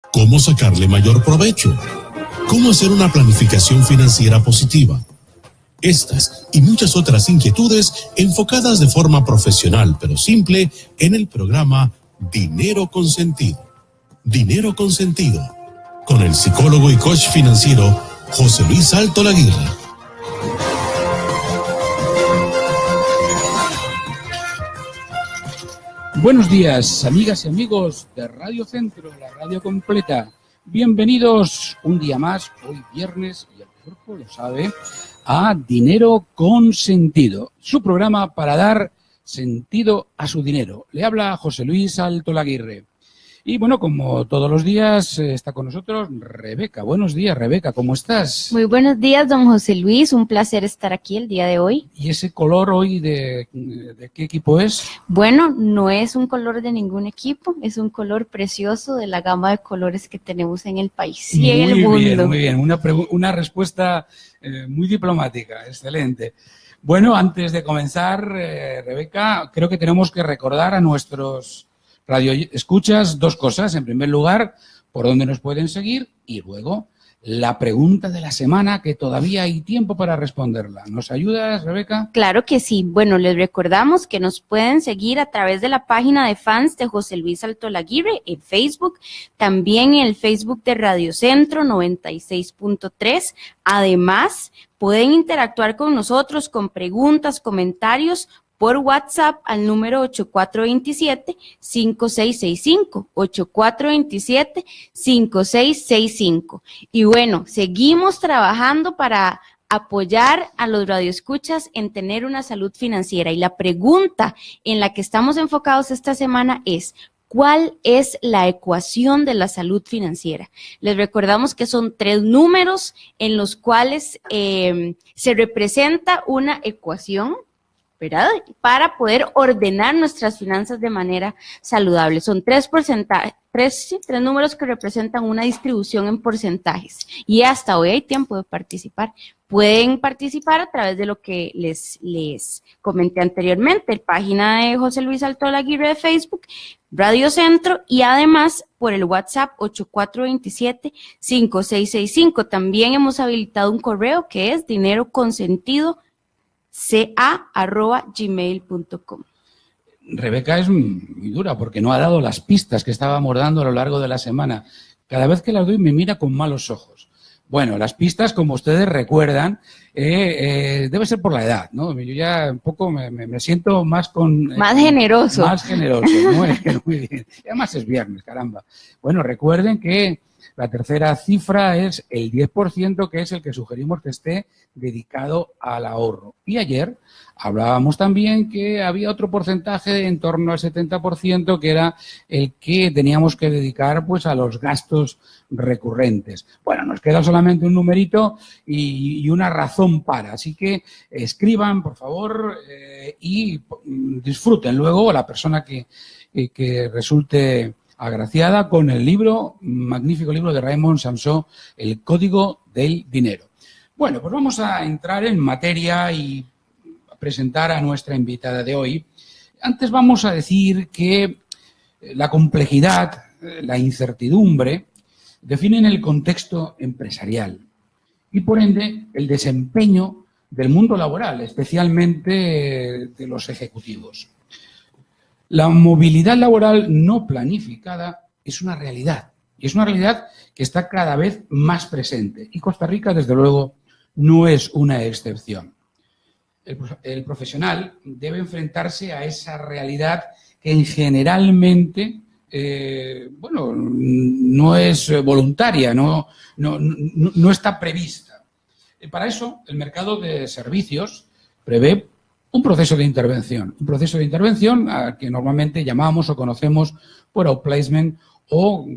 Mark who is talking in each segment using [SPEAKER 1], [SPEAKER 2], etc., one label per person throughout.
[SPEAKER 1] ¿Cómo sacarle mayor provecho? ¿Cómo hacer una planificación financiera positiva? Estas y muchas otras inquietudes enfocadas de forma profesional pero simple en el programa Dinero con Sentido. Dinero con Sentido, con el psicólogo y coach financiero José Luis Salto Laguirre.
[SPEAKER 2] Buenos días, amigas y amigos de Radio Centro, la radio completa. Bienvenidos un día más, hoy viernes, y el cuerpo lo sabe, a Dinero con Sentido, su programa para dar sentido a su dinero. Le habla José Luis Salto Laguirre. Y bueno, como todos los días, está con nosotros Rebeca. Buenos días, Rebeca, ¿cómo estás?
[SPEAKER 3] Muy buenos días, don José Luis. Un placer estar aquí el día de hoy.
[SPEAKER 2] ¿Y ese color hoy de qué equipo es?
[SPEAKER 3] Bueno, no es un color de ningún equipo, es un color precioso de la gama de colores que tenemos en el país y en el mundo.
[SPEAKER 2] Muy bien. Una respuesta muy diplomática, excelente. Bueno, antes de comenzar, Rebeca, creo que tenemos que recordar a nuestros radio escuchas dos cosas. En primer lugar, por dónde nos pueden seguir, y luego la pregunta de la semana, que todavía hay tiempo para responderla. ¿Nos ayudas, Rebeca?
[SPEAKER 3] Claro que sí. Bueno, les recordamos que nos pueden seguir a través de la página de fans de José Luis Salto Laguirre en Facebook, también en el Facebook de Radio Centro 96.3. Además, pueden interactuar con nosotros con preguntas, comentarios, por WhatsApp al número 8427-5665, 8427-5665. Y bueno, seguimos trabajando para apoyar a los radioescuchas en tener una salud financiera. Y la pregunta en la que estamos enfocados esta semana es: ¿cuál es la ecuación de la salud financiera? Les recordamos que son 3 números en los cuales se representa una ecuación, ¿verdad?, para poder ordenar nuestras finanzas de manera saludable. Son 3 números que representan una distribución en porcentajes. Y hasta hoy hay tiempo de participar. Pueden participar a través de lo que les comenté anteriormente, la página de José Luis Salto Laguirre de Facebook, Radio Centro, y además por el WhatsApp 8427-5665. También hemos habilitado un correo que es dineroconsentido@gmail.com.
[SPEAKER 2] Rebeca es muy dura porque no ha dado las pistas que estábamos dando a lo largo de la semana. Cada vez que las doy me mira con malos ojos. Bueno, las pistas, como ustedes recuerdan, debe ser por la edad, ¿no? Yo ya un poco me siento más
[SPEAKER 3] más generoso.
[SPEAKER 2] Más generoso, muy bien. Y además es viernes, caramba. Bueno, recuerden que la tercera cifra es el 10%, que es el que sugerimos que esté dedicado al ahorro. Y ayer hablábamos también que había otro porcentaje en torno al 70%, que era el que teníamos que dedicar pues a los gastos recurrentes. Bueno, nos queda solamente un numerito y una razón para. Así que escriban, por favor, y disfruten luego la persona que resulte agraciada con el magnífico libro de Raymond Samson, El Código del Dinero. Bueno, pues vamos a entrar en materia y a presentar a nuestra invitada de hoy. Antes vamos a decir que la complejidad, la incertidumbre, definen el contexto empresarial y, por ende, el desempeño del mundo laboral, especialmente de los ejecutivos. La movilidad laboral no planificada es una realidad, y es una realidad que está cada vez más presente, y Costa Rica, desde luego, no es una excepción. El profesional debe enfrentarse a esa realidad que generalmente no es voluntaria, no está prevista. Para eso, el mercado de servicios prevé un proceso de intervención al que normalmente llamamos o conocemos por outplacement o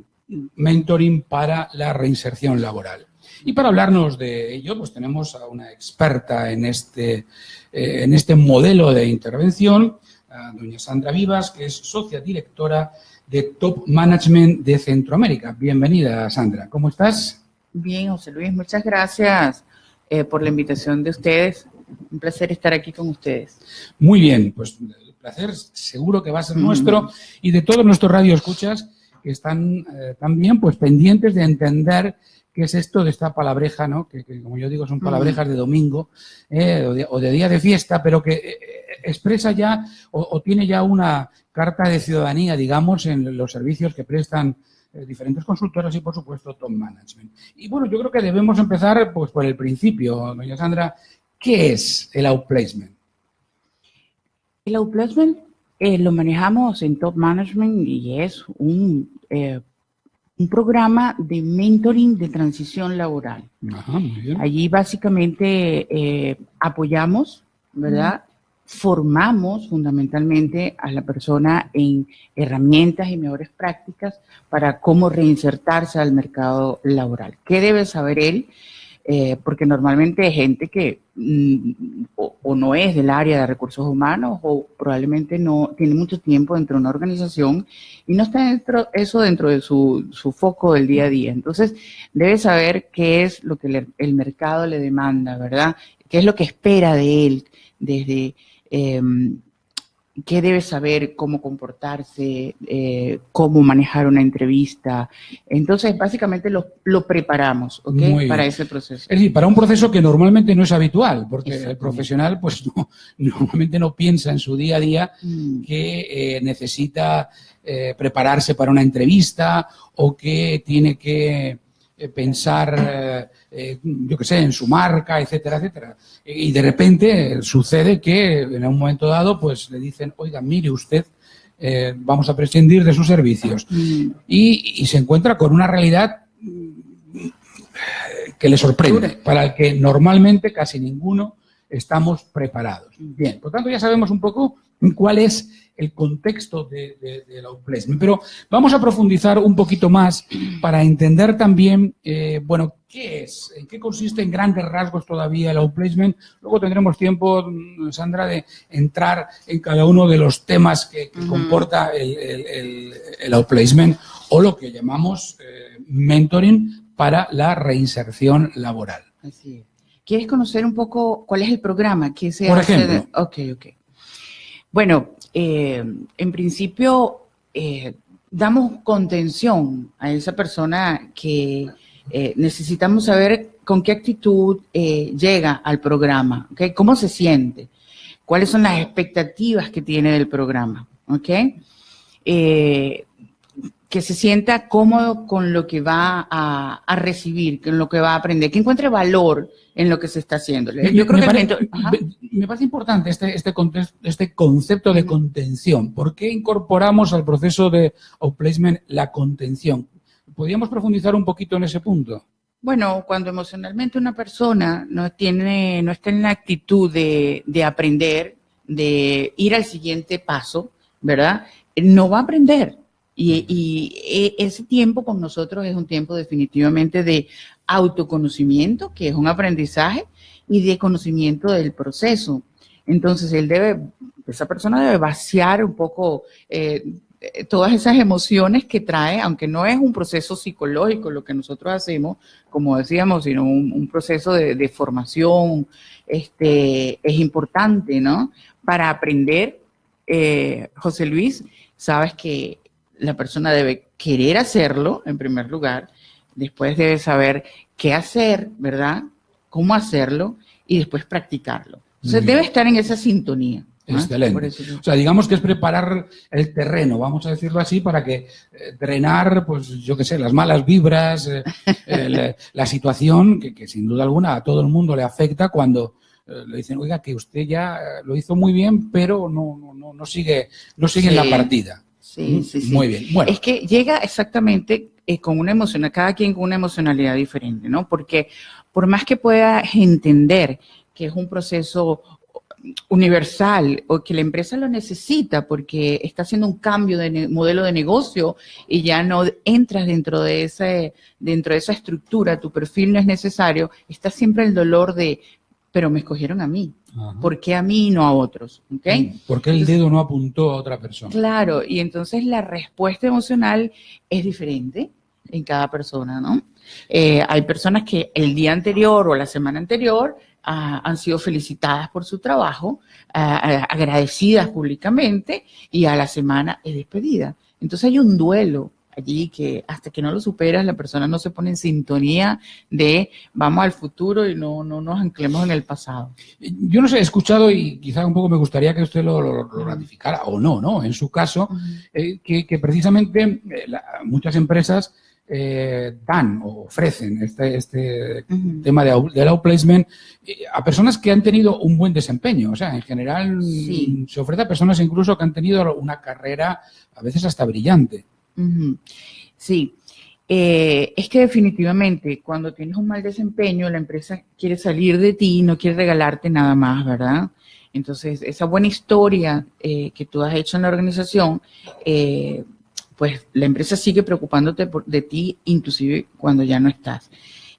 [SPEAKER 2] mentoring para la reinserción laboral. Y para hablarnos de ello, pues tenemos a una experta en este modelo de intervención, a doña Sandra Vivas, que es socia directora de Top Management de Centroamérica. Bienvenida, Sandra. ¿Cómo estás?
[SPEAKER 4] Bien, José Luis, muchas gracias por la invitación de ustedes. Un placer estar aquí con ustedes.
[SPEAKER 2] Muy bien, pues el placer seguro que va a ser nuestro y de todos nuestros radioescuchas que están también pues pendientes de entender qué es esto de esta palabreja, ¿no? Que como yo digo, son palabrejas de domingo o de día de fiesta, pero que expresa ya o tiene ya una carta de ciudadanía, digamos, en los servicios que prestan diferentes consultoras y, por supuesto, top management. Y bueno, yo creo que debemos empezar pues por el principio, doña Sandra. ¿Qué es el outplacement?
[SPEAKER 4] El outplacement lo manejamos en top management y es un programa de mentoring de transición laboral.
[SPEAKER 2] Ajá, muy bien.
[SPEAKER 4] Allí básicamente apoyamos, ¿verdad? Formamos fundamentalmente a la persona en herramientas y mejores prácticas para cómo reinsertarse al mercado laboral. ¿Qué debe saber él? Porque normalmente hay gente que o no es del área de recursos humanos o probablemente no tiene mucho tiempo dentro de una organización y no está dentro de su foco del día a día. Entonces, debe saber qué es lo que el mercado le demanda, ¿verdad? ¿Qué es lo que espera de él desde qué debe saber, cómo comportarse, cómo manejar una entrevista? Entonces, básicamente lo preparamos, ¿ok? Para ese proceso.
[SPEAKER 2] Es decir, para un proceso que normalmente no es habitual, porque el profesional pues normalmente no piensa en su día a día que necesita prepararse para una entrevista o que tiene que pensar, yo qué sé, en su marca, etcétera, etcétera. Y de repente sucede que en un momento dado pues le dicen, oiga, mire usted, vamos a prescindir de sus servicios. Y se encuentra con una realidad que le sorprende, para el que normalmente casi ninguno estamos preparados. Bien, por tanto ya sabemos un poco cuál es el contexto del outplacement, pero vamos a profundizar un poquito más para entender también, bueno, qué es, en qué consiste en grandes rasgos todavía el outplacement. Luego tendremos tiempo, Sandra, de entrar en cada uno de los temas que comporta el outplacement o lo que llamamos mentoring para la reinserción laboral.
[SPEAKER 4] Así es. ¿Quieres conocer un poco cuál es el programa? ¿Qué se
[SPEAKER 2] Por
[SPEAKER 4] hace?
[SPEAKER 2] ejemplo.
[SPEAKER 4] Ok. Bueno, en principio damos contención a esa persona que necesitamos saber con qué actitud llega al programa, ¿okay? ¿Cómo se siente? ¿Cuáles son las expectativas que tiene del programa? ¿Okay? Que se sienta cómodo con lo que va a recibir, con lo que va a aprender, que encuentre valor en lo que se está haciendo. Yo creo que
[SPEAKER 2] me parece importante este concepto de contención. ¿Por qué incorporamos al proceso de outplacement la contención? ¿Podríamos profundizar un poquito en ese punto?
[SPEAKER 4] Bueno, cuando emocionalmente una persona no está en la actitud de aprender, de ir al siguiente paso, ¿verdad? No va a aprender. Y ese tiempo con nosotros es un tiempo definitivamente de autoconocimiento, que es un aprendizaje, y de conocimiento del proceso. Entonces, esa persona debe vaciar un poco todas esas emociones que trae, aunque no es un proceso psicológico lo que nosotros hacemos, como decíamos, sino un proceso de formación, es importante, ¿no? Para aprender, José Luis, sabes que la persona debe querer hacerlo, en primer lugar, después debe saber qué hacer, ¿verdad? Cómo hacerlo y después practicarlo. Entonces debe estar en esa sintonía.
[SPEAKER 2] Excelente. O sea, digamos que es preparar el terreno, vamos a decirlo así, para que drenar, pues yo qué sé, las malas vibras, la situación que sin duda alguna a todo el mundo le afecta cuando le dicen, oiga, que usted ya lo hizo muy bien, pero no sigue en la partida.
[SPEAKER 4] Sí.
[SPEAKER 2] Muy bien. Bueno.
[SPEAKER 4] Es que llega exactamente con una emoción, cada quien con una emocionalidad diferente, ¿no? Porque por más que puedas entender que es un proceso universal o que la empresa lo necesita porque está haciendo un cambio de modelo de negocio y ya no entras dentro de esa estructura, tu perfil no es necesario, está siempre el dolor de, pero me escogieron a mí. Ajá. ¿Por qué a mí y no a otros? ¿Okay?
[SPEAKER 2] ¿Por qué el dedo no apuntó a otra persona?
[SPEAKER 4] Claro, y entonces la respuesta emocional es diferente en cada persona, ¿no? Hay personas que el día anterior o la semana anterior han sido felicitadas por su trabajo, agradecidas públicamente, y a la semana es despedida. Entonces hay un duelo allí que hasta que no lo superas, la persona no se pone en sintonía de vamos al futuro y no nos anclemos en el pasado.
[SPEAKER 2] Yo no sé, he escuchado y quizá un poco me gustaría que usted lo ratificara o no, en su caso, que precisamente muchas empresas dan o ofrecen este tema del outplacement a personas que han tenido un buen desempeño. O sea, en general se ofrece a personas incluso que han tenido una carrera a veces hasta brillante.
[SPEAKER 4] Sí. Es que definitivamente cuando tienes un mal desempeño, la empresa quiere salir de ti, no quiere regalarte nada más, ¿verdad? Entonces, esa buena historia que tú has hecho en la organización, pues la empresa sigue preocupándote de ti, inclusive cuando ya no estás.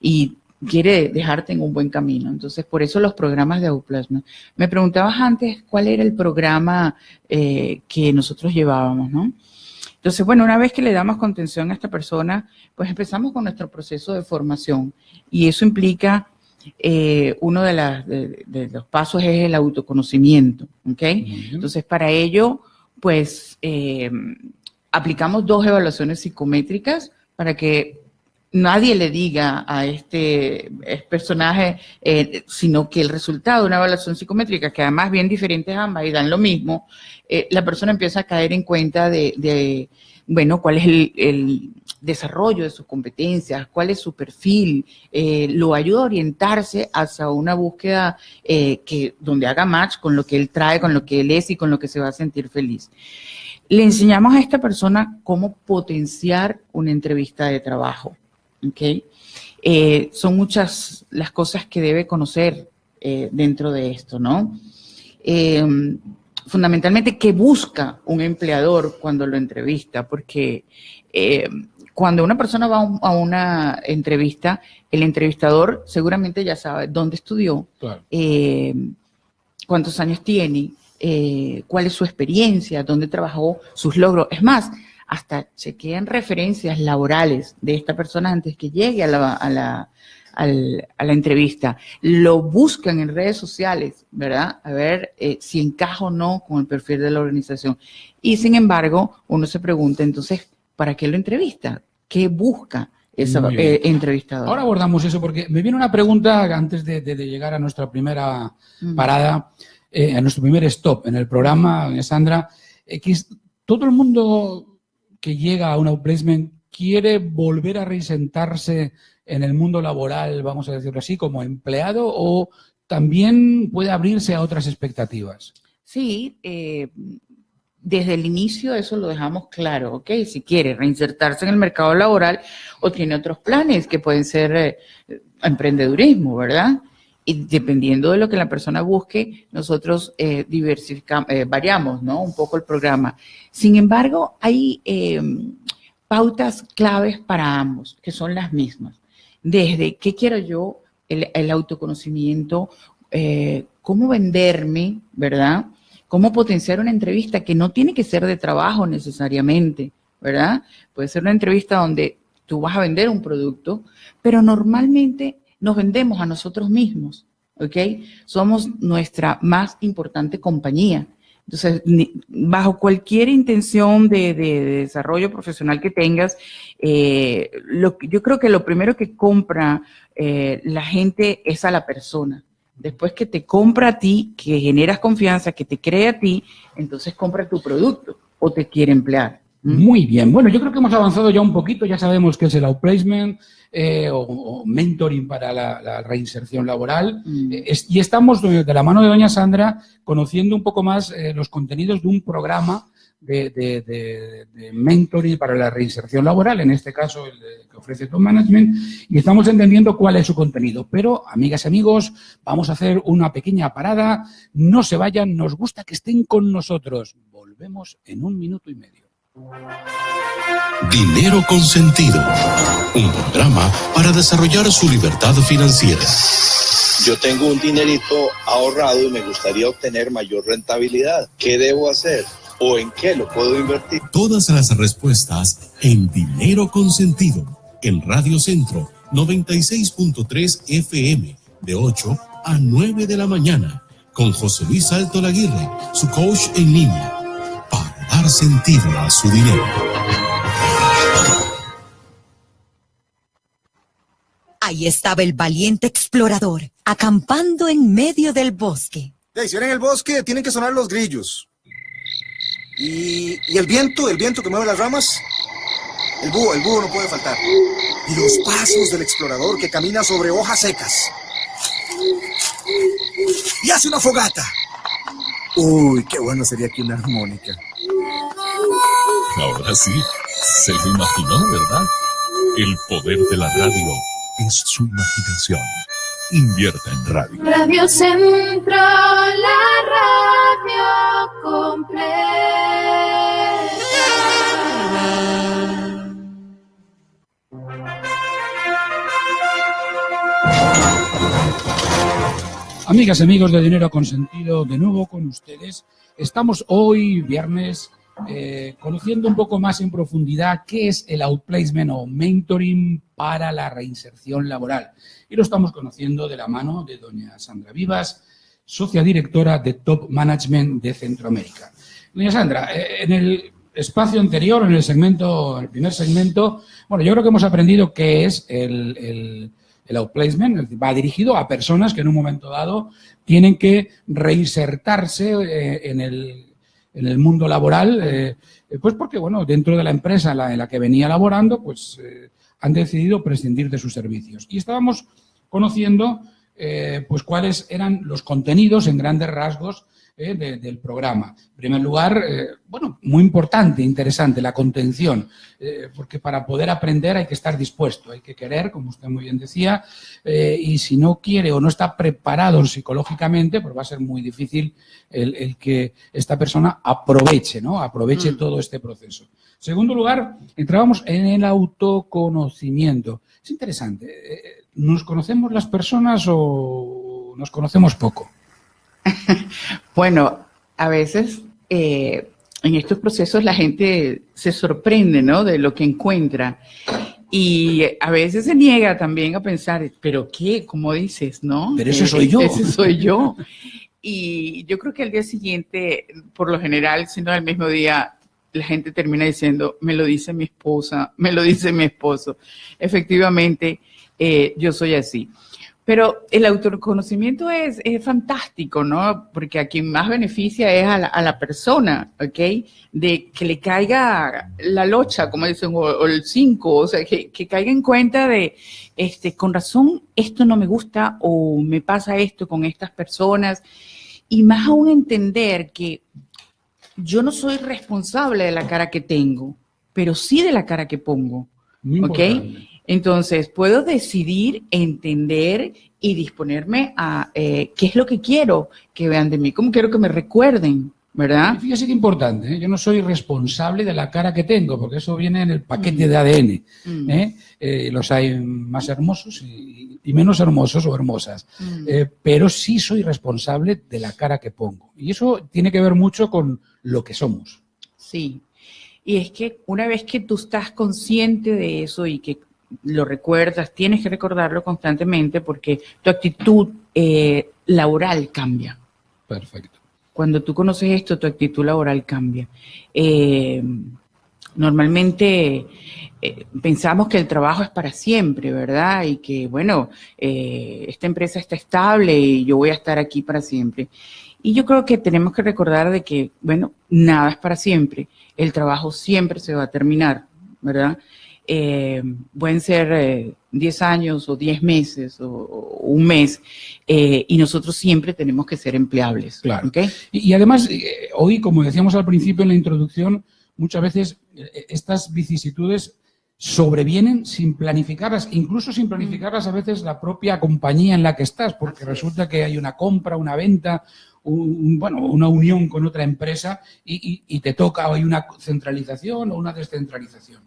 [SPEAKER 4] Y quiere dejarte en un buen camino. Entonces, por eso los programas de outplacement. Me preguntabas antes cuál era el programa que nosotros llevábamos, ¿no? Entonces, bueno, una vez que le damos contención a esta persona, pues empezamos con nuestro proceso de formación. Y eso implica, uno de los pasos es el autoconocimiento, ¿ok? Entonces, para ello, pues, aplicamos 2 evaluaciones psicométricas para que nadie le diga a este personaje, sino que el resultado de una evaluación psicométrica, que además bien diferentes ambas y dan lo mismo, la persona empieza a caer en cuenta de bueno, cuál es el desarrollo de sus competencias, cuál es su perfil, lo ayuda a orientarse hacia una búsqueda donde haga match con lo que él trae, con lo que él es y con lo que se va a sentir feliz. Le enseñamos a esta persona cómo potenciar una entrevista de trabajo. ¿Okay? Son muchas las cosas que debe conocer dentro de esto, ¿no? Fundamentalmente, ¿qué busca un empleador cuando lo entrevista? Porque cuando una persona va a una entrevista, el entrevistador seguramente ya sabe dónde estudió, claro, cuántos años tiene, cuál es su experiencia, dónde trabajó, sus logros. Es más, hasta chequean referencias laborales de esta persona antes que llegue a la entrevista. Lo buscan en redes sociales, ¿verdad? A ver si encaja o no con el perfil de la organización. Y sin embargo, uno se pregunta, entonces, ¿para qué lo entrevista? ¿Qué busca esa entrevistadora?
[SPEAKER 2] Ahora abordamos eso porque me viene una pregunta antes de llegar a nuestra primera parada, a nuestro primer stop en el programa, Sandra, que todo el mundo que llega a un outplacement quiere volver a reinsertarse en el mundo laboral, vamos a decirlo así, como empleado, o también puede abrirse a otras expectativas.
[SPEAKER 4] Sí, desde el inicio eso lo dejamos claro, ¿ok? Si quiere reinsertarse en el mercado laboral o tiene otros planes que pueden ser emprendedurismo, ¿verdad? Y dependiendo de lo que la persona busque, nosotros diversificamos, variamos, ¿no? Un poco el programa. Sin embargo, hay pautas claves para ambos, que son las mismas. Desde qué quiero yo, el autoconocimiento, cómo venderme, ¿verdad? Cómo potenciar una entrevista que no tiene que ser de trabajo necesariamente, ¿verdad? Puede ser una entrevista donde tú vas a vender un producto, pero normalmente nos vendemos a nosotros mismos, ¿ok? Somos nuestra más importante compañía. Entonces, bajo cualquier intención de desarrollo profesional que tengas, yo creo que lo primero que compra la gente es a la persona. Después que te compra a ti, que generas confianza, que te cree a ti, entonces compra tu producto o te quiere emplear.
[SPEAKER 2] Muy bien. Bueno, yo creo que hemos avanzado ya un poquito. Ya sabemos qué es el outplacement o mentoring para la reinserción laboral. Y estamos de la mano de doña Sandra conociendo un poco más los contenidos de un programa de mentoring para la reinserción laboral, en este caso el que ofrece Top Management, y estamos entendiendo cuál es su contenido. Pero, amigas y amigos, vamos a hacer una pequeña parada. No se vayan, nos gusta que estén con nosotros. Volvemos en 1 minuto y medio.
[SPEAKER 1] Dinero Consentido, un programa para desarrollar su libertad financiera.
[SPEAKER 5] Yo tengo un dinerito ahorrado y me gustaría obtener mayor rentabilidad. ¿Qué debo hacer? ¿O en qué lo puedo invertir?
[SPEAKER 1] Todas las respuestas en Dinero Consentido, en Radio Centro 96.3 FM, de 8 a 9 de la mañana, con José Luis Salto Laguirre, su coach en línea, para dar sentido a su dinero.
[SPEAKER 6] Ahí estaba el valiente explorador, acampando en medio del bosque.
[SPEAKER 7] Si ven en el bosque, tienen que sonar los grillos. Y el viento que mueve las ramas. El búho no puede faltar. Y los pasos del explorador que camina sobre hojas secas. Y hace una fogata. Uy, qué bueno sería aquí una armónica.
[SPEAKER 1] Ahora sí, se lo imaginó, ¿verdad? El poder de la radio es su imaginación. Invierta en radio.
[SPEAKER 8] Radio Centro, la radio completa.
[SPEAKER 2] Amigas y amigos de Dinero Consentido, de nuevo con ustedes. Estamos hoy, viernes, conociendo un poco más en profundidad qué es el outplacement o mentoring para la reinserción laboral. Y lo estamos conociendo de la mano de doña Sandra Vivas, socia directora de Top Management de Centroamérica. Doña Sandra, en el espacio anterior, en el primer segmento, bueno, yo creo que hemos aprendido qué es el outplacement, va dirigido a personas que en un momento dado tienen que reinsertarse en el mundo laboral, pues porque, bueno, dentro de la empresa en la que venía laborando, pues han decidido prescindir de sus servicios. Y estábamos conociendo, pues, cuáles eran los contenidos en grandes rasgos del programa. En primer lugar, bueno, muy importante, interesante, la contención, porque para poder aprender hay que estar dispuesto, hay que querer, como usted muy bien decía, y si no quiere o no está preparado psicológicamente, pues va a ser muy difícil el que esta persona aproveche, ¿no? Aproveche todo este proceso. En segundo lugar, entrábamos en el autoconocimiento. Es interesante. ¿Nos conocemos las personas o nos conocemos poco?
[SPEAKER 4] Bueno, a veces en estos procesos la gente se sorprende, ¿no?, de lo que encuentra y a veces se niega también a pensar, ¿pero qué? ¿Cómo dices, no?
[SPEAKER 2] Pero ese soy yo.
[SPEAKER 4] Ese soy yo. Y yo creo que al día siguiente, por lo general, sino al mismo día, la gente termina diciendo, me lo dice mi esposa, me lo dice mi esposo. Efectivamente, yo soy así. Pero el autoconocimiento es fantástico, ¿no? Porque a quien más beneficia es a la persona, ¿ok? De que le caiga la locha, como dicen, o el 5, o sea, que caiga en cuenta de, con razón, esto no me gusta o me pasa esto con estas personas. Y más aún entender que yo no soy responsable de la cara que tengo, pero sí de la cara que pongo, ¿ok? Entonces, puedo decidir, entender y disponerme a qué es lo que quiero que vean de mí, cómo quiero que me recuerden, ¿verdad?
[SPEAKER 2] Fíjese que importante, ¿eh? Yo no soy responsable de la cara que tengo, porque eso viene en el paquete de ADN. Los hay más hermosos y menos hermosos o hermosas, pero sí soy responsable de la cara que pongo. Y eso tiene que ver mucho con lo que somos.
[SPEAKER 4] Sí, y es que una vez que tú estás consciente de eso y que lo recuerdas, tienes que recordarlo constantemente porque tu actitud laboral cambia.
[SPEAKER 2] Perfecto.
[SPEAKER 4] Cuando tú conoces esto, tu actitud laboral cambia. Normalmente pensamos que el trabajo es para siempre, ¿verdad? Y que, bueno, esta empresa está estable y yo voy a estar aquí para siempre. Y yo creo que tenemos que recordar de que, bueno, nada es para siempre. El trabajo siempre se va a terminar, ¿verdad? Pueden ser 10 años o 10 meses o un mes y nosotros siempre tenemos que ser empleables.
[SPEAKER 2] Claro.
[SPEAKER 4] ¿Okay?
[SPEAKER 2] Y además, hoy, como decíamos al principio en la introducción, muchas veces estas vicisitudes sobrevienen sin planificarlas, incluso sin planificarlas a veces la propia compañía en la que estás, porque resulta que hay una compra, una venta, una unión con otra empresa y te toca, o hay una centralización o una descentralización.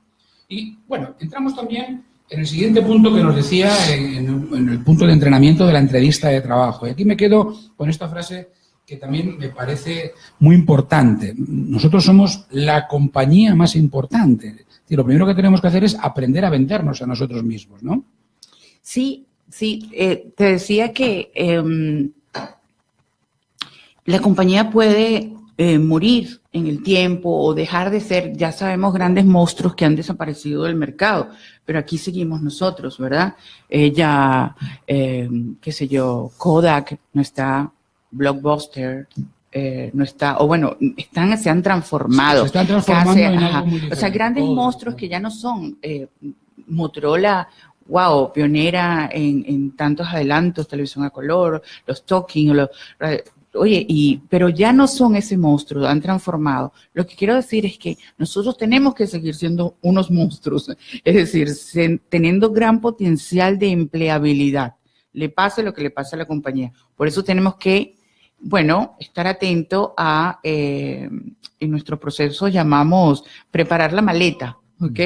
[SPEAKER 2] Y bueno, entramos también en el siguiente punto que nos decía en el punto de entrenamiento de la entrevista de trabajo. Y aquí me quedo con esta frase que también me parece muy importante. Nosotros somos la compañía más importante. Es decir, lo primero que tenemos que hacer es aprender a vendernos a nosotros mismos, ¿no?
[SPEAKER 4] Sí. Te decía que la compañía puede morir en el tiempo o dejar de ser, ya sabemos, grandes monstruos que han desaparecido del mercado, pero aquí seguimos nosotros, ¿verdad? Qué sé yo, Kodak no está, Blockbuster no está, o bueno, se han transformado.
[SPEAKER 2] Se están transformando en algo muy diferente.
[SPEAKER 4] O sea, grandes monstruos que ya no son. Motorola, wow, pionera en tantos adelantos, televisión a color, los talking, pero ya no son ese monstruo, han transformado. Lo que quiero decir es que nosotros tenemos que seguir siendo unos monstruos, es decir, teniendo gran potencial de empleabilidad, le pase lo que le pase a la compañía. Por eso tenemos que, estar atento a, en nuestro proceso llamamos preparar la maleta, ¿ok?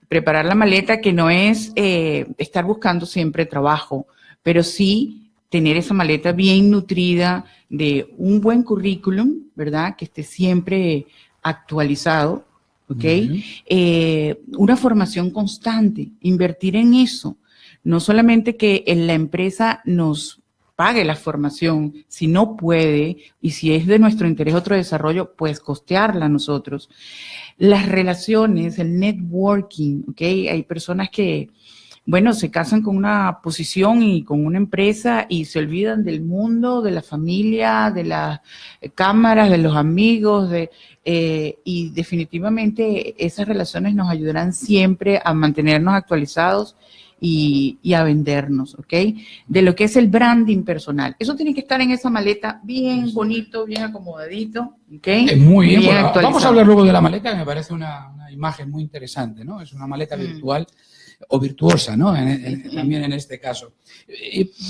[SPEAKER 4] Preparar la maleta, que no es estar buscando siempre trabajo, pero sí tener esa maleta bien nutrida de un buen currículum, ¿verdad? Que esté siempre actualizado, ¿ok? Una formación constante, invertir en eso. No solamente que la empresa nos pague la formación, si no puede, y si es de nuestro interés otro desarrollo, pues costearla nosotros. Las relaciones, el networking, ¿ok? Hay personas que, se casan con una posición y con una empresa y se olvidan del mundo, de la familia, de las cámaras, de los amigos, y definitivamente esas relaciones nos ayudarán siempre a mantenernos actualizados y a vendernos, ¿ok? De lo que es el branding personal. Eso tiene que estar en esa maleta bien bonito, bien acomodadito, ¿ok?
[SPEAKER 2] Muy bien. Bueno, vamos a hablar luego de la maleta, que me parece una imagen muy interesante, ¿no? Es una maleta virtual o virtuosa, ¿no? También en este caso.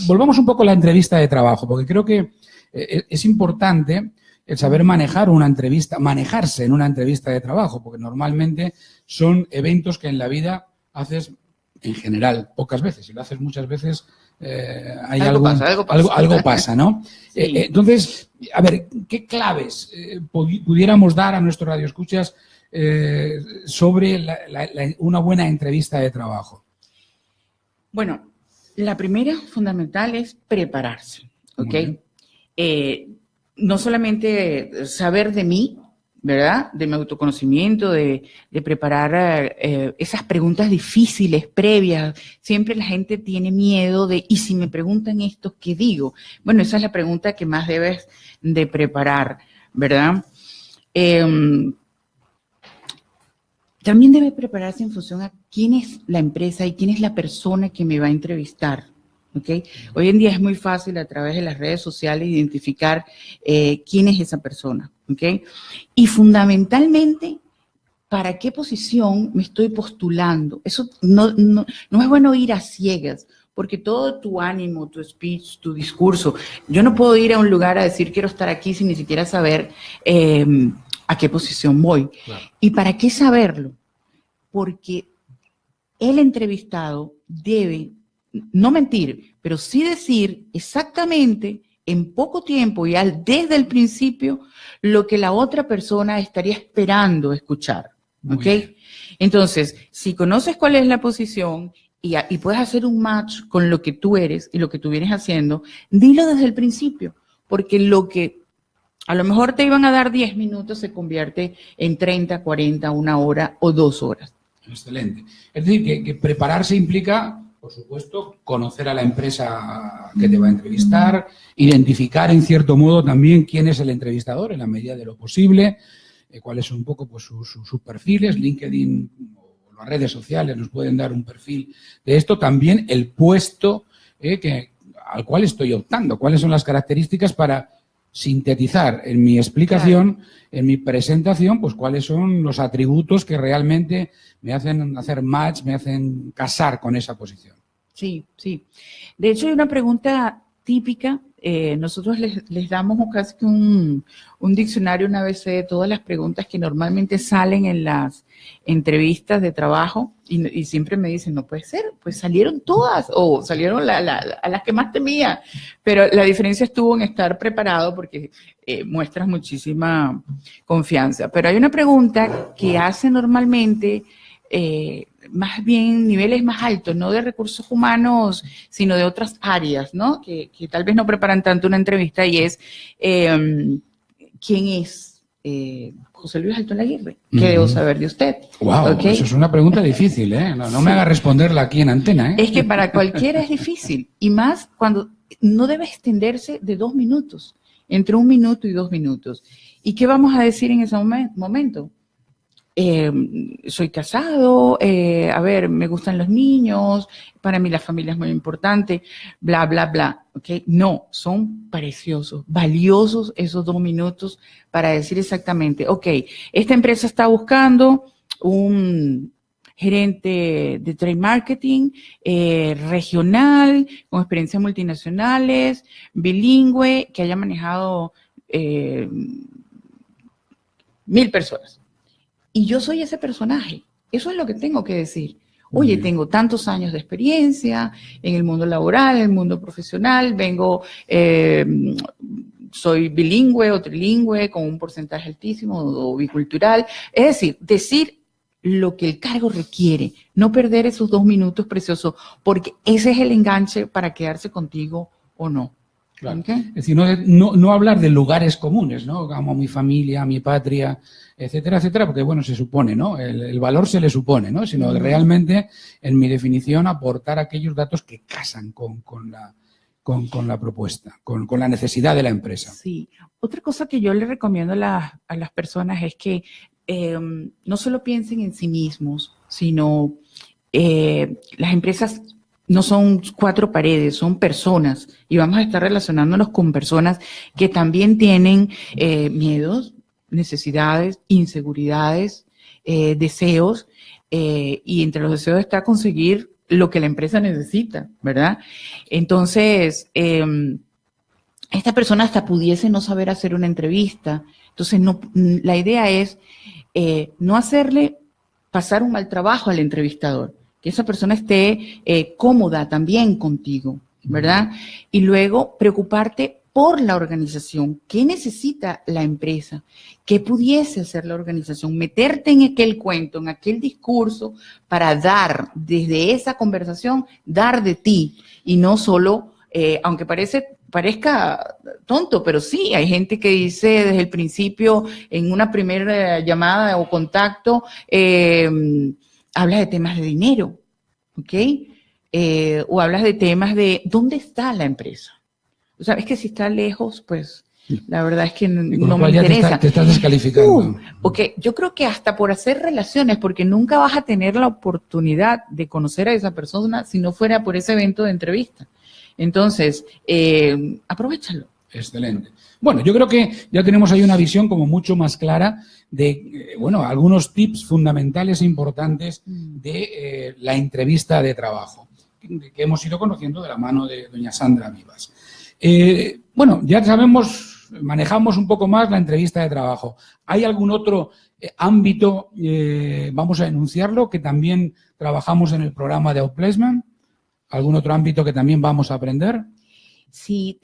[SPEAKER 2] Volvamos un poco a la entrevista de trabajo, porque creo que es importante el saber manejarse en una entrevista de trabajo, porque normalmente son eventos que en la vida haces en general pocas veces. Si lo haces muchas veces, hay algo pasa, ¿no? Sí. Entonces, a ver, ¿qué claves pudiéramos dar a nuestros radioescuchas sobre una buena entrevista de trabajo?
[SPEAKER 4] Bueno, la primera fundamental es prepararse, ¿ok? No solamente saber de mí, ¿verdad? De mi autoconocimiento, de preparar esas preguntas difíciles, previas. Siempre la gente tiene miedo de, ¿y si me preguntan esto, qué digo? Bueno, esa es la pregunta que más debes de preparar, ¿verdad? También debe prepararse en función a quién es la empresa y quién es la persona que me va a entrevistar. ¿Okay? Hoy en día es muy fácil a través de las redes sociales identificar quién es esa persona. ¿Okay? Y fundamentalmente, ¿para qué posición me estoy postulando? Eso no es bueno ir a ciegas, porque todo tu ánimo, tu speech, tu discurso, yo no puedo ir a un lugar a decir quiero estar aquí sin ni siquiera saber a qué posición voy. Claro. ¿Y para qué saberlo? Porque el entrevistado debe no mentir, pero sí decir exactamente en poco tiempo y desde el principio lo que la otra persona estaría esperando escuchar, ¿ok? Entonces, si conoces cuál es la posición y puedes hacer un match con lo que tú eres y lo que tú vienes haciendo, dilo desde el principio, porque lo que a lo mejor te iban a dar 10 minutos se convierte en 30, 40, 1 hora o 2 horas.
[SPEAKER 2] Excelente. Es decir, que prepararse implica, por supuesto, conocer a la empresa que te va a entrevistar, identificar en cierto modo también quién es el entrevistador en la medida de lo posible, cuáles son un poco pues, sus perfiles. LinkedIn o las redes sociales nos pueden dar un perfil de esto. También el puesto al cual estoy optando, cuáles son las características para sintetizar en mi explicación, en mi presentación, pues cuáles son los atributos que realmente me hacen hacer match, me hacen casar con esa posición.
[SPEAKER 4] Sí, sí. De hecho, hay una pregunta típica. Nosotros les damos casi que un diccionario, una ABC de todas las preguntas que normalmente salen en las entrevistas de trabajo y siempre me dicen, no puede ser, pues salieron todas o salieron a las que más temía, pero la diferencia estuvo en estar preparado porque muestras muchísima confianza. Pero hay una pregunta que hace normalmente más bien niveles más altos, no de recursos humanos, sino de otras áreas, ¿no? Que tal vez no preparan tanto una entrevista y es ¿quién es José Luis Alto Laguirre? ¿Qué debo saber de usted?
[SPEAKER 2] Wow, ¿okay? Eso es una pregunta difícil, ¿eh? No me haga responderla aquí en antena, ¿eh?
[SPEAKER 4] Es que para cualquiera es difícil, y más cuando no debe extenderse de 2 minutos, entre 1 minuto y 2 minutos. ¿Y qué vamos a decir en ese momento? Soy casado, me gustan los niños, para mí la familia es muy importante, bla, bla, bla. ¿Okay? No, son preciosos, valiosos esos 2 minutos para decir exactamente, ok, esta empresa está buscando un gerente de trade marketing regional, con experiencias multinacionales, bilingüe, que haya manejado 1,000 personas. Y yo soy ese personaje. Eso es lo que tengo que decir. Oye, tengo tantos años de experiencia en el mundo laboral, en el mundo profesional, soy bilingüe o trilingüe con un porcentaje altísimo o bicultural. Es decir lo que el cargo requiere, no perder esos 2 minutos preciosos, porque ese es el enganche para quedarse contigo o no.
[SPEAKER 2] Claro. ¿Okay? Es decir, no hablar de lugares comunes, ¿no? Como mi familia, mi patria, etcétera, etcétera, porque, bueno, se supone, ¿no? El valor se le supone, ¿no? Sino realmente, en mi definición, aportar aquellos datos que casan con la propuesta, con la necesidad de la empresa.
[SPEAKER 4] Sí. Otra cosa que yo le recomiendo a las personas es que no solo piensen en sí mismos, sino las empresas no son 4 paredes, son personas, y vamos a estar relacionándonos con personas que también tienen miedos, necesidades, inseguridades, deseos, y entre los deseos está conseguir lo que la empresa necesita, ¿verdad? Entonces, esta persona hasta pudiese no saber hacer una entrevista. Entonces, la idea es no hacerle pasar un mal trabajo al entrevistador, que esa persona esté cómoda también contigo, ¿verdad? Y luego preocuparte por la organización. ¿Qué necesita la empresa? ¿Qué pudiese hacer la organización? Meterte en aquel cuento, en aquel discurso, para dar, desde esa conversación, dar de ti. Y no solo, aunque parezca tonto, pero sí, hay gente que dice desde el principio, en una primera llamada o contacto, hablas de temas de dinero, ¿ok? O hablas de temas de ¿dónde está la empresa? O sea, es que si está lejos, pues la verdad es que no me interesa.
[SPEAKER 2] Te estás descalificando.
[SPEAKER 4] Ok, yo creo que hasta por hacer relaciones, porque nunca vas a tener la oportunidad de conocer a esa persona si no fuera por ese evento de entrevista. Entonces, aprovéchalo.
[SPEAKER 2] Excelente. Bueno, yo creo que ya tenemos ahí una visión como mucho más clara de, algunos tips fundamentales e importantes de la entrevista de trabajo, que hemos ido conociendo de la mano de doña Sandra Vivas. Ya sabemos, manejamos un poco más la entrevista de trabajo. ¿Hay algún otro ámbito, vamos a enunciarlo, que también trabajamos en el programa de Outplacement? ¿Algún otro ámbito que también vamos a aprender?
[SPEAKER 4] Sí,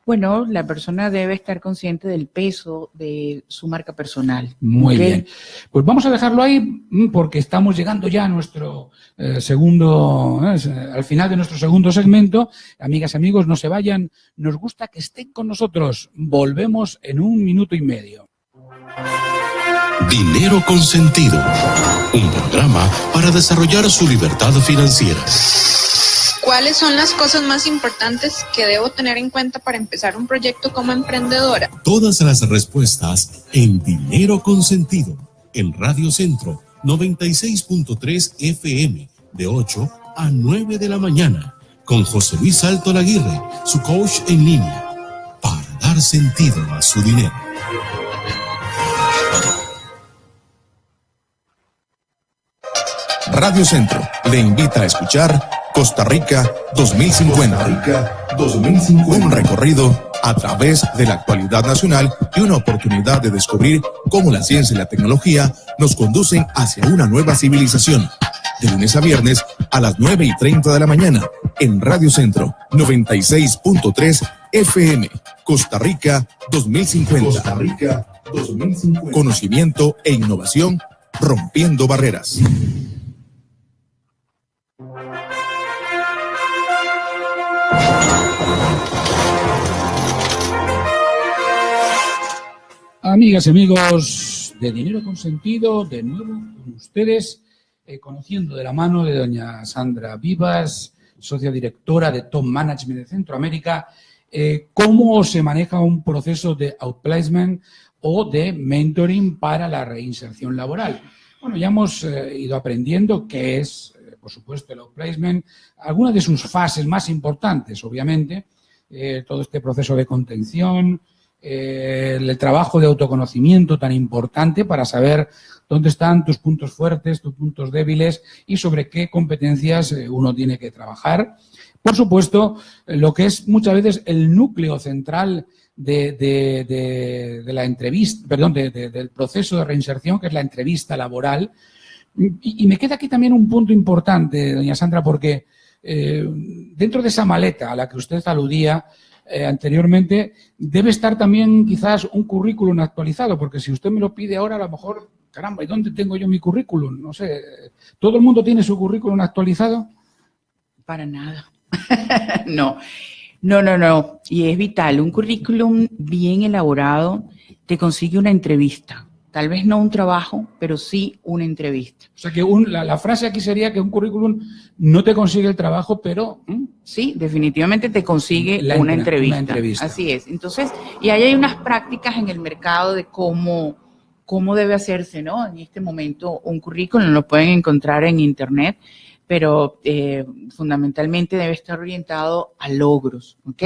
[SPEAKER 4] la persona debe estar consciente del peso de su marca personal.
[SPEAKER 2] Muy bien. Pues vamos a dejarlo ahí porque estamos llegando ya a nuestro al final de nuestro segundo segmento. Amigas y amigos, no se vayan. Nos gusta que estén con nosotros. Volvemos en 1 minuto y medio.
[SPEAKER 1] Dinero con Sentido, un programa para desarrollar su libertad financiera.
[SPEAKER 9] ¿Cuáles son las cosas más importantes que debo tener en cuenta para empezar un proyecto como emprendedora?
[SPEAKER 1] Todas las respuestas en Dinero con Sentido, en Radio Centro 96.3 FM, de 8 a 9 de la mañana, con José Luis Alto Laguirre, su coach en línea, para dar sentido a su dinero.
[SPEAKER 10] Radio Centro le invita a escuchar Costa Rica 2050. Un recorrido a través de la actualidad nacional y una oportunidad de descubrir cómo la ciencia y la tecnología nos conducen hacia una nueva civilización. De lunes a viernes a las 9:30 de la mañana en Radio Centro 96.3 FM. Costa Rica 2050. Conocimiento e innovación rompiendo barreras.
[SPEAKER 2] Amigas y amigos de Dinero con Sentido, de nuevo con ustedes, conociendo de la mano de doña Sandra Vivas, socia directora de Top Management de Centroamérica, cómo se maneja un proceso de outplacement o de mentoring para la reinserción laboral. Bueno, ya hemos ido aprendiendo qué es, por supuesto, el outplacement, algunas de sus fases más importantes, obviamente, todo este proceso de contención, el trabajo de autoconocimiento tan importante para saber dónde están tus puntos fuertes, tus puntos débiles y sobre qué competencias uno tiene que trabajar. Por supuesto, lo que es muchas veces el núcleo central de la entrevista, perdón, del proceso de reinserción, que es la entrevista laboral. Y me queda aquí también un punto importante, doña Sandra, porque dentro de esa maleta a la que usted aludía anteriormente, debe estar también quizás un currículum actualizado, porque si usted me lo pide ahora, a lo mejor, caramba, ¿y dónde tengo yo mi currículum? No sé, ¿todo el mundo tiene su currículum actualizado?
[SPEAKER 4] Para nada. No. Y es vital. Un currículum bien elaborado te consigue una entrevista. Tal vez no un trabajo, pero sí una entrevista.
[SPEAKER 2] O sea que la frase aquí sería que un currículum no te consigue el trabajo, pero...
[SPEAKER 4] Sí, definitivamente te consigue una entrevista. Así es. Entonces, y ahí hay unas prácticas en el mercado de cómo debe hacerse, ¿no? En este momento un currículum lo pueden encontrar en internet, pero fundamentalmente debe estar orientado a logros, ¿ok?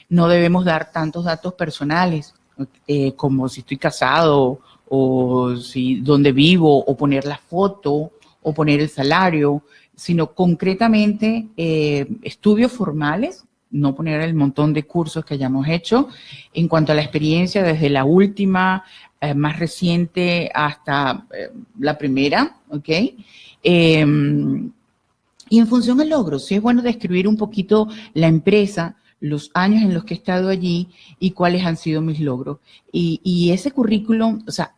[SPEAKER 4] No debemos dar tantos datos personales, como si estoy casado, o si dónde vivo, o poner la foto, o poner el salario, sino concretamente estudios formales, no poner el montón de cursos que hayamos hecho, en cuanto a la experiencia desde la última, más reciente, hasta la primera, ¿ok? Y en función al logro, sí es bueno describir un poquito la empresa, los años en los que he estado allí y cuáles han sido mis logros. Y ese currículum, o sea,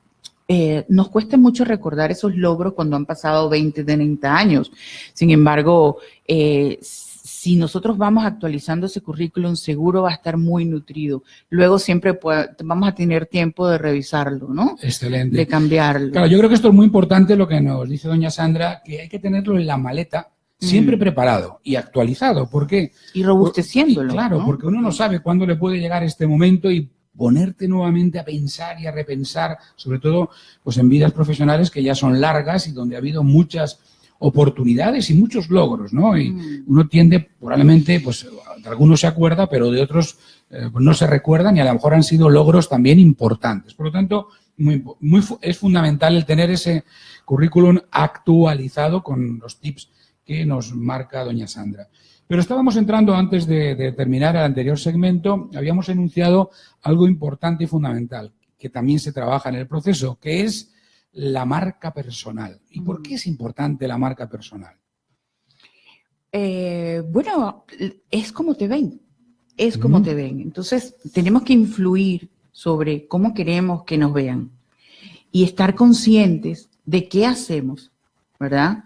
[SPEAKER 4] nos cuesta mucho recordar esos logros cuando han pasado 20, 30 años. Sin embargo, si nosotros vamos actualizando ese currículum, seguro va a estar muy nutrido. Luego siempre vamos a tener tiempo de revisarlo, ¿no?
[SPEAKER 2] Excelente.
[SPEAKER 4] De cambiarlo.
[SPEAKER 2] Claro, yo creo que esto es muy importante lo que nos dice doña Sandra, que hay que tenerlo en la maleta, siempre preparado y actualizado. ¿Por qué?
[SPEAKER 4] Y robusteciéndolo.
[SPEAKER 2] Claro, ¿no? Porque uno no sabe cuándo le puede llegar este momento y ponerte nuevamente a pensar y a repensar, sobre todo pues en vidas profesionales que ya son largas y donde ha habido muchas oportunidades y muchos logros, ¿no? Y uno tiende, probablemente, pues de algunos se acuerda, pero de otros pues no se recuerdan y a lo mejor han sido logros también importantes. Por lo tanto, es fundamental el tener ese currículum actualizado con los tips que nos marca doña Sandra. Pero estábamos entrando, antes de terminar el anterior segmento, habíamos enunciado algo importante y fundamental, que también se trabaja en el proceso, que es la marca personal. ¿Y por qué es importante la marca personal?
[SPEAKER 4] Bueno, es como te ven, es como te ven. Entonces, tenemos que influir sobre cómo queremos que nos vean y estar conscientes de qué hacemos, ¿verdad?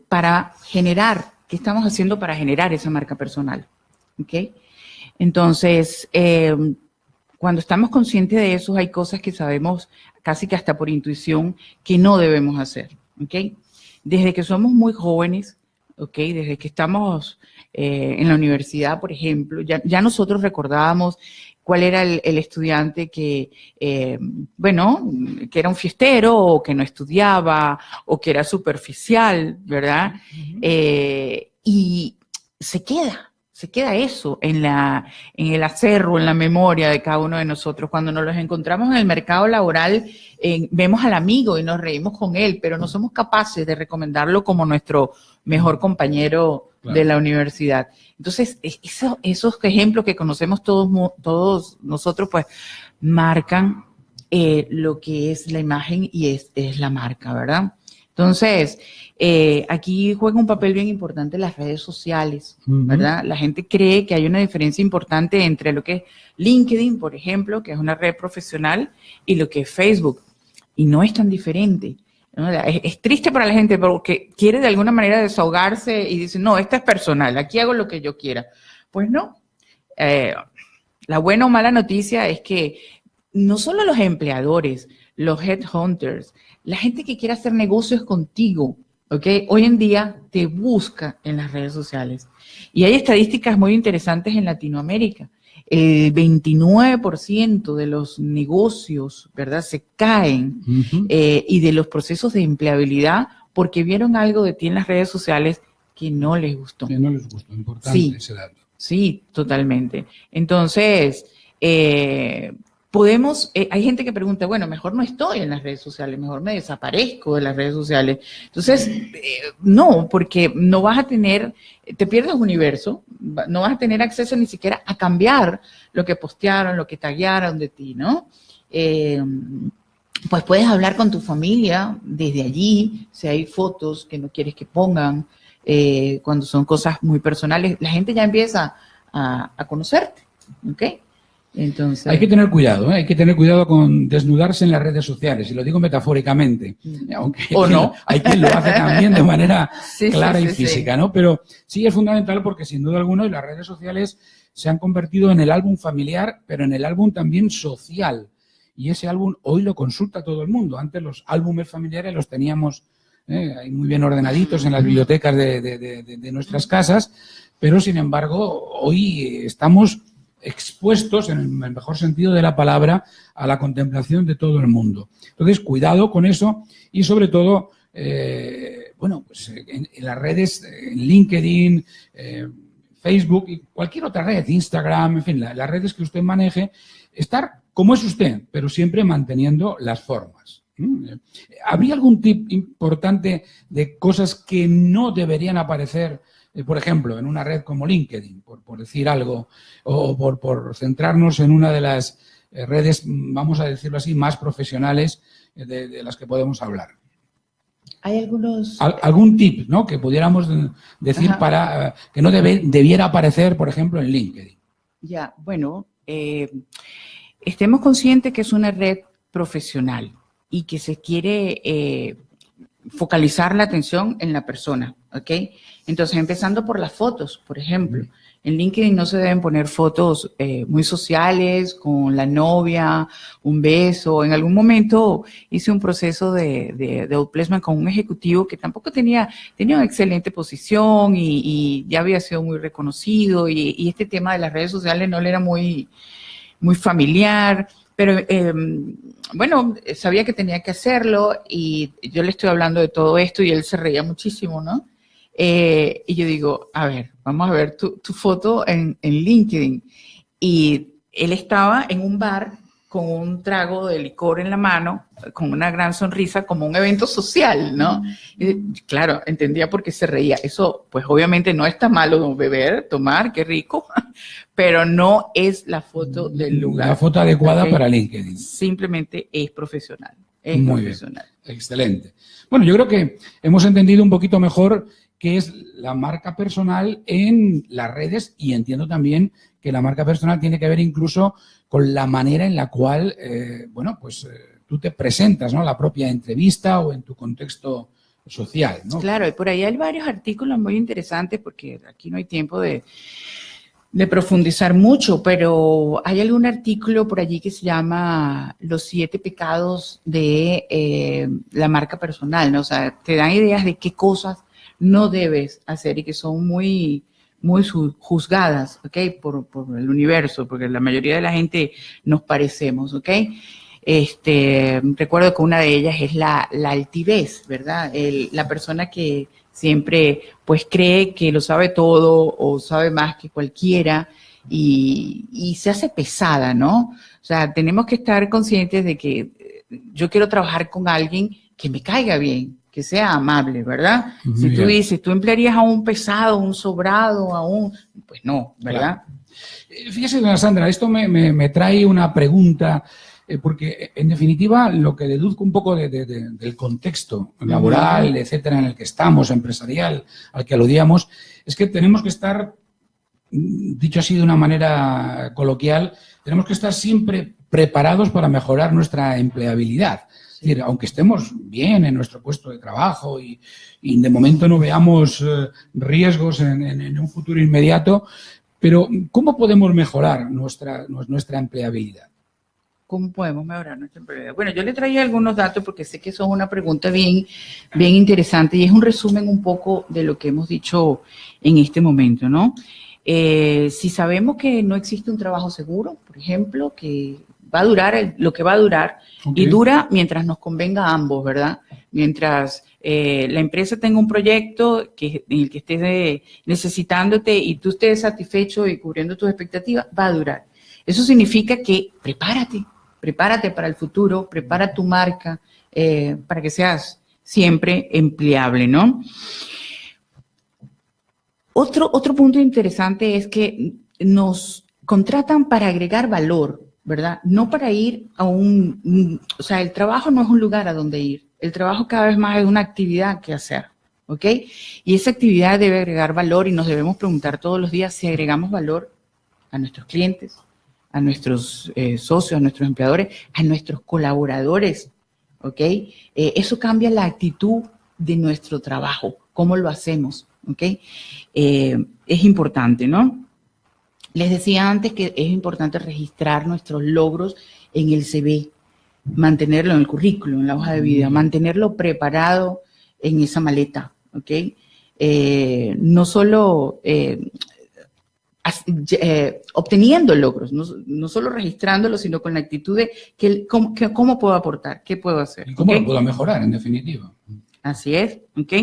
[SPEAKER 4] Para generar, ¿qué estamos haciendo para generar esa marca personal? ¿Ok? Entonces, cuando estamos conscientes de eso, hay cosas que sabemos casi que hasta por intuición que no debemos hacer, ¿ok? Desde que somos muy jóvenes, ¿ok? Desde que estamos en la universidad, por ejemplo, ya nosotros recordábamos cuál era el estudiante que, bueno, que era un fiestero o que no estudiaba o que era superficial, ¿verdad? Y se queda eso en el acervo, en la memoria de cada uno de nosotros. Cuando nos los encontramos en el mercado laboral, vemos al amigo y nos reímos con él, pero no somos capaces de recomendarlo como nuestro mejor compañero de la universidad. Entonces, esos ejemplos que conocemos todos nosotros, pues, marcan lo que es la imagen y es la marca, ¿verdad? Entonces, aquí juega un papel bien importante las redes sociales, ¿verdad? La gente cree que hay una diferencia importante entre lo que es LinkedIn, por ejemplo, que es una red profesional, y lo que es Facebook. Y no es tan diferente, ¿no? Es triste para la gente porque quiere de alguna manera desahogarse y dice, no, esta es personal, aquí hago lo que yo quiera. Pues no. La buena o mala noticia es que no solo los empleadores, los headhunters, la gente que quiere hacer negocios contigo, ¿ok? Hoy en día te busca en las redes sociales. Y hay estadísticas muy interesantes en Latinoamérica. El 29% de los negocios, ¿verdad?, se caen y de los procesos de empleabilidad porque vieron algo de ti en las redes sociales que no les gustó.
[SPEAKER 2] Que no les gustó, importante ese dato.
[SPEAKER 4] Sí, totalmente. Entonces, hay gente que pregunta, bueno, mejor no estoy en las redes sociales, mejor me desaparezco de las redes sociales. Entonces, no, porque no vas a tener, te pierdes universo, no vas a tener acceso ni siquiera a cambiar lo que postearon, lo que taguearon de ti, ¿no? Pues puedes hablar con tu familia desde allí, si hay fotos que no quieres que pongan, cuando son cosas muy personales, la gente ya empieza a conocerte, ¿ok? Entonces,
[SPEAKER 2] hay que tener cuidado, hay que tener cuidado con desnudarse en las redes sociales, y lo digo metafóricamente, aunque hay quien lo hace también de manera clara y física, ¿no? Pero sí es fundamental porque sin duda alguna las redes sociales se han convertido en el álbum familiar, pero en el álbum también social, y ese álbum hoy lo consulta todo el mundo. Antes los álbumes familiares los teníamos ahí muy bien ordenaditos en las bibliotecas de nuestras casas, pero sin embargo hoy estamos expuestos, en el mejor sentido de la palabra, a la contemplación de todo el mundo. Entonces, cuidado con eso y, sobre todo, pues en las redes, en LinkedIn, Facebook y cualquier otra red, Instagram, en fin, las redes que usted maneje, estar como es usted, pero siempre manteniendo las formas. ¿Habría algún tip importante de cosas que no deberían aparecer, por ejemplo, en una red como LinkedIn, por decir algo, o por centrarnos en una de las redes, vamos a decirlo así, más profesionales de las que podemos hablar?
[SPEAKER 4] Hay algunos...
[SPEAKER 2] ¿Algún tip, ¿no?, que pudiéramos decir para que no debiera aparecer, por ejemplo, en LinkedIn?
[SPEAKER 4] Ya, bueno, estemos conscientes que es una red profesional y que se quiere focalizar la atención en la persona, ¿ok? Entonces, empezando por las fotos, por ejemplo. En LinkedIn no se deben poner fotos muy sociales, con la novia, un beso. En algún momento hice un proceso de outplacement con un ejecutivo que tampoco tenía una excelente posición y ya había sido muy reconocido y este tema de las redes sociales no le era muy familiar. Pero, bueno, sabía que tenía que hacerlo y yo le estoy hablando de todo esto y él se reía muchísimo, ¿no? Y yo digo, a ver, vamos a ver tu foto en LinkedIn. Y él estaba en un bar con un trago de licor en la mano, con una gran sonrisa, como un evento social, ¿no? Y, claro, entendía por qué se reía. Eso, pues obviamente no está malo beber, tomar, qué rico, pero no es la foto del lugar.
[SPEAKER 2] La foto adecuada para LinkedIn.
[SPEAKER 4] Simplemente es profesional. Es
[SPEAKER 2] muy
[SPEAKER 4] profesional.
[SPEAKER 2] Bien. Excelente. Bueno, yo creo que hemos entendido un poquito mejor qué es la marca personal en las redes y entiendo también que la marca personal tiene que ver incluso con la manera en la cual, tú te presentas, ¿no? La propia entrevista o en tu contexto social, ¿no?
[SPEAKER 4] Claro, y por ahí hay varios artículos muy interesantes porque aquí no hay tiempo de profundizar mucho, pero hay algún artículo por allí que se llama Los 7 pecados de la marca personal, ¿no? O sea, te dan ideas de qué cosas no debes hacer y que son muy juzgadas, ¿ok? Por el universo, porque la mayoría de la gente nos parecemos, ¿ok? Recuerdo que una de ellas es la altivez, ¿verdad? La persona que siempre, pues, cree que lo sabe todo o sabe más que cualquiera y se hace pesada, ¿no? O sea, tenemos que estar conscientes de que yo quiero trabajar con alguien que me caiga bien, que sea amable, ¿verdad?
[SPEAKER 2] Muy
[SPEAKER 4] si tú
[SPEAKER 2] bien.
[SPEAKER 4] dices, tú emplearías a un pesado, un sobrado, pues no, ¿verdad?
[SPEAKER 2] Claro. Fíjese, doña Sandra, esto me trae una pregunta, porque en definitiva lo que deduzco un poco del contexto laboral, etcétera, en el que estamos, empresarial, al que aludíamos, es que tenemos que estar, dicho así de una manera coloquial, tenemos que estar siempre preparados para mejorar nuestra empleabilidad. Es decir, aunque estemos bien en nuestro puesto de trabajo y de momento no veamos riesgos en un futuro inmediato, pero ¿cómo podemos mejorar nuestra empleabilidad?
[SPEAKER 4] ¿Cómo podemos mejorar nuestra empleabilidad? Bueno, yo le traía algunos datos porque sé que son una pregunta bien interesante y es un resumen un poco de lo que hemos dicho en este momento, ¿no? Si sabemos que no existe un trabajo seguro, por ejemplo, que va a durar lo que va a durar, okay, y dura mientras nos convenga a ambos, ¿verdad? Mientras la empresa tenga un proyecto en el que estés necesitándote y tú estés satisfecho y cubriendo tus expectativas, va a durar. Eso significa que prepárate para el futuro, prepara tu marca para que seas siempre empleable, ¿no? Otro punto interesante es que nos contratan para agregar valor, ¿verdad? No para ir a o sea, el trabajo no es un lugar a donde ir. El trabajo cada vez más es una actividad que hacer, ¿ok? Y esa actividad debe agregar valor y nos debemos preguntar todos los días si agregamos valor a nuestros clientes, a nuestros socios, a nuestros empleadores, a nuestros colaboradores, ¿ok? Eso cambia la actitud de nuestro trabajo, cómo lo hacemos, ¿ok? Es importante, ¿no? Les decía antes que es importante registrar nuestros logros en el CV, mantenerlo en el currículum, en la hoja de vida, mantenerlo preparado en esa maleta, ¿ok? No solo obteniendo logros, no solo registrándolos, sino con la actitud de cómo puedo aportar, qué puedo hacer.
[SPEAKER 2] Y cómo lo puedo mejorar, en definitiva.
[SPEAKER 4] Así es, ¿ok?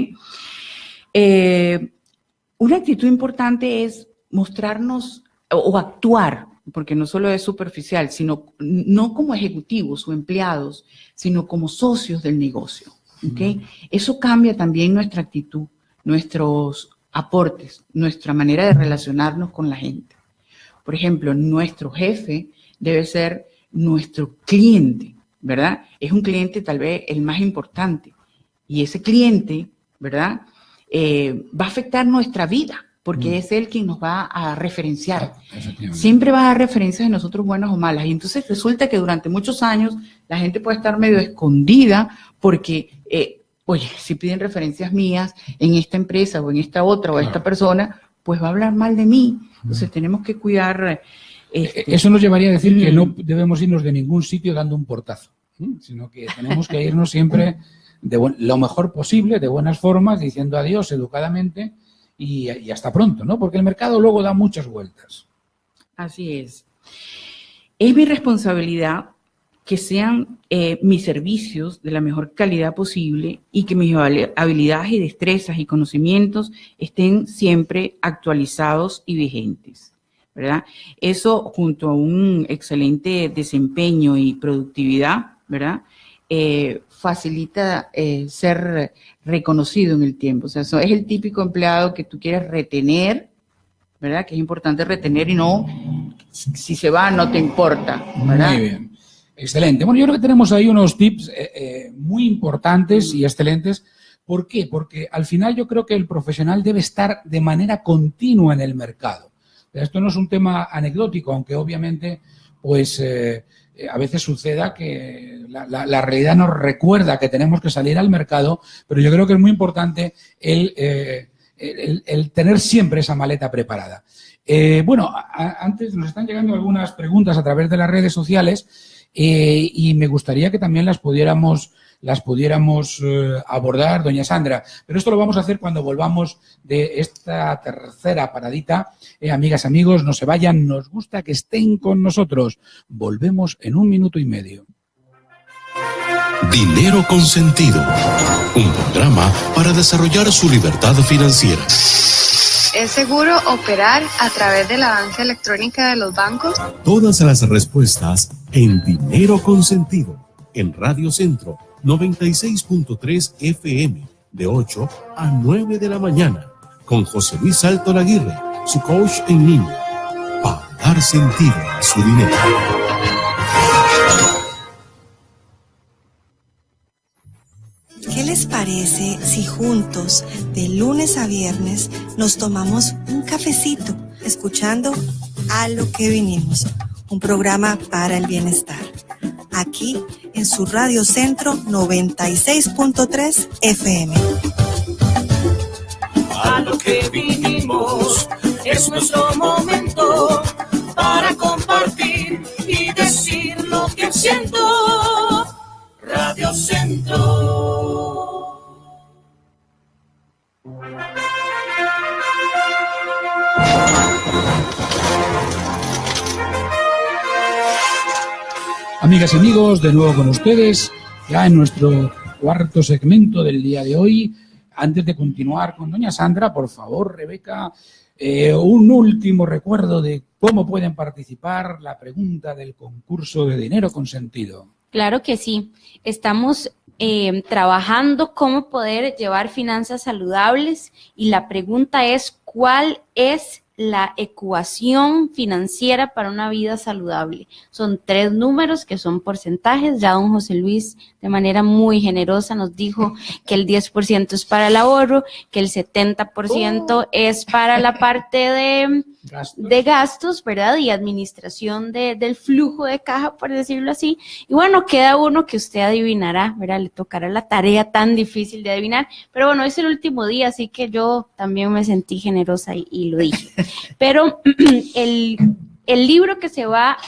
[SPEAKER 4] Una actitud importante es mostrarnos o actuar, porque no solo es superficial, sino no como ejecutivos o empleados, sino como socios del negocio, ¿ok? Eso cambia también nuestra actitud, nuestros aportes, nuestra manera de relacionarnos con la gente. Por ejemplo, nuestro jefe debe ser nuestro cliente, ¿verdad? Es un cliente tal vez el más importante y ese cliente, ¿verdad? Va a afectar nuestra vida porque es él quien nos va a referenciar. Siempre va a dar referencias de nosotros buenas o malas y entonces resulta que durante muchos años la gente puede estar medio escondida porque oye, si piden referencias mías en esta empresa o en esta otra o esta persona, pues va a hablar mal de mí. Entonces tenemos que cuidar.
[SPEAKER 2] Eso nos llevaría a decir que no debemos irnos de ningún sitio dando un portazo, sino que tenemos que irnos siempre lo mejor posible, de buenas formas, diciendo adiós educadamente y hasta pronto, ¿no? Porque el mercado luego da muchas vueltas.
[SPEAKER 4] Así es. Es mi responsabilidad que sean mis servicios de la mejor calidad posible y que mis habilidades y destrezas y conocimientos estén siempre actualizados y vigentes, ¿verdad? Eso junto a un excelente desempeño y productividad, ¿verdad? Facilita ser reconocido en el tiempo. O sea, eso es el típico empleado que tú quieres retener, ¿verdad? Que es importante retener y no, si se va, no te importa, ¿verdad?
[SPEAKER 2] Muy bien. Excelente. Bueno, yo creo que tenemos ahí unos tips muy importantes y excelentes. ¿Por qué? Porque al final yo creo que el profesional debe estar de manera continua en el mercado. Esto no es un tema anecdótico, aunque obviamente pues a veces suceda que la realidad nos recuerda que tenemos que salir al mercado, pero yo creo que es muy importante el tener siempre esa maleta preparada. Bueno, antes nos están llegando algunas preguntas a través de las redes sociales. Y me gustaría que también las pudiéramos abordar, doña Sandra. Pero esto lo vamos a hacer cuando volvamos de esta tercera paradita. Amigas, amigos, no se vayan, nos gusta que estén con nosotros. Volvemos en 1 minuto y medio.
[SPEAKER 1] Dinero Consentido, un programa para desarrollar su libertad financiera.
[SPEAKER 9] ¿Es seguro operar a través de la banca electrónica de los bancos?
[SPEAKER 1] Todas las respuestas en Dinero Consentido, en Radio Centro 96.3 FM, de 8 a 9 de la mañana, con José Luis Salto Laguirre, su coach en línea, para dar sentido a su dinero.
[SPEAKER 6] ¿Qué les parece si juntos, de lunes a viernes, nos tomamos un cafecito escuchando A lo que vinimos, un programa para el bienestar, aquí en su Radio Centro 96.3 FM?
[SPEAKER 11] A lo que vinimos es nuestro momento para compartir y decir lo que
[SPEAKER 2] Amigas y amigos, de nuevo con ustedes, ya en nuestro cuarto segmento del día de hoy. Antes de continuar con doña Sandra, por favor, Rebeca, un último recuerdo de cómo pueden participar, la pregunta del concurso de dinero consentido.
[SPEAKER 3] Claro que sí. Estamos trabajando cómo poder llevar finanzas saludables y la pregunta es, ¿cuál es la ecuación financiera para una vida saludable? Son 3 números que son porcentajes. Ya don José Luis de manera muy generosa nos dijo que el 10% es para el ahorro, que el 70% es para la parte de gastos, ¿verdad? Y administración del flujo de caja, por decirlo así. Y bueno, queda uno que usted adivinará, ¿verdad? Le tocará la tarea tan difícil de adivinar. Pero bueno, es el último día, así que yo también me sentí generosa y lo dije. Pero el libro que se va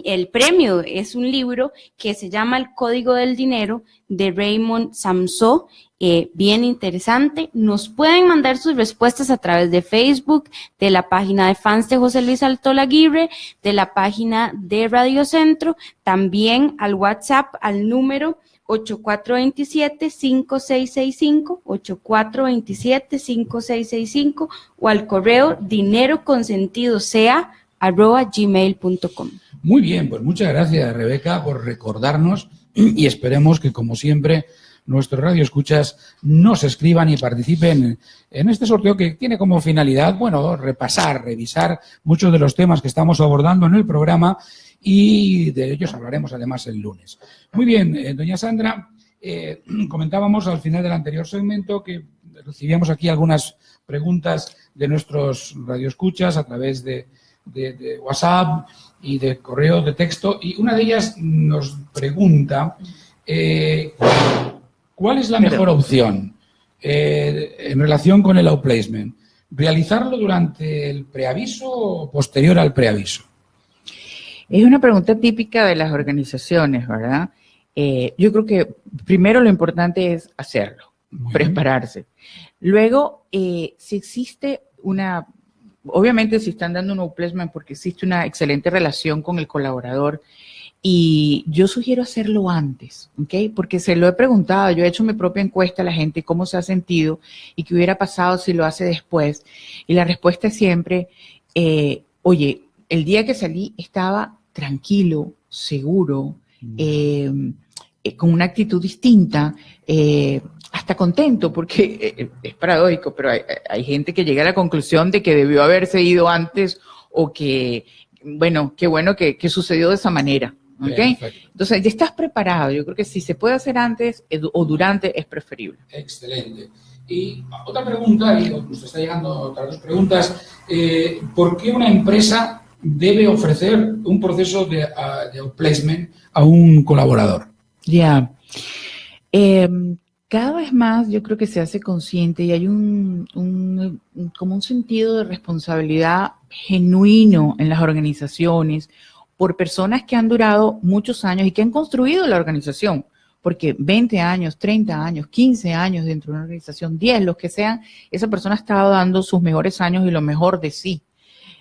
[SPEAKER 3] el premio es un libro que se llama El Código del Dinero de Raymond Samson, bien interesante. Nos pueden mandar sus respuestas a través de Facebook, de la página de fans de José Luis Altola Aguirre, de la página de Radio Centro, también al WhatsApp al número 8427-5665, 8427-5665 o al correo dineroconsentidosea@gmail.com.
[SPEAKER 2] Muy bien, pues muchas gracias, Rebeca, por recordarnos y esperemos que, como siempre, nuestros radioescuchas nos escriban y participen en este sorteo que tiene como finalidad, bueno, revisar muchos de los temas que estamos abordando en el programa y de ellos hablaremos además el lunes. Muy bien, doña Sandra, comentábamos al final del anterior segmento que recibíamos aquí algunas preguntas de nuestros radioescuchas a través de WhatsApp y de correo de texto, y una de ellas nos pregunta ¿cuál es la mejor opción en relación con el outplacement? ¿Realizarlo durante el preaviso o posterior al preaviso?
[SPEAKER 4] Es una pregunta típica de las organizaciones, ¿verdad? Yo creo que primero lo importante es hacerlo, prepararse. Luego, si existe obviamente si están dando un outplacement porque existe una excelente relación con el colaborador, y yo sugiero hacerlo antes, ¿ok? Porque se lo he preguntado, yo he hecho mi propia encuesta a la gente, cómo se ha sentido y qué hubiera pasado si lo hace después. Y la respuesta es siempre, oye, el día que salí estaba tranquilo, seguro, con una actitud distinta, hasta contento, porque es paradójico, pero hay gente que llega a la conclusión de que debió haberse ido antes o que, bueno, qué bueno que sucedió de esa manera. ¿Okay? Entonces, ya estás preparado. Yo creo que si se puede hacer antes o durante es preferible.
[SPEAKER 2] Excelente. Y otra pregunta, y nos está llegando otras 2 preguntas. ¿Por qué una empresa debe ofrecer un proceso de outplacement a un colaborador?
[SPEAKER 4] Ya. Cada vez más yo creo que se hace consciente y hay como un sentido de responsabilidad genuino en las organizaciones por personas que han durado muchos años y que han construido la organización, porque 20 años, 30 años, 15 años dentro de una organización, 10, los que sean, esa persona ha estado dando sus mejores años y lo mejor de sí.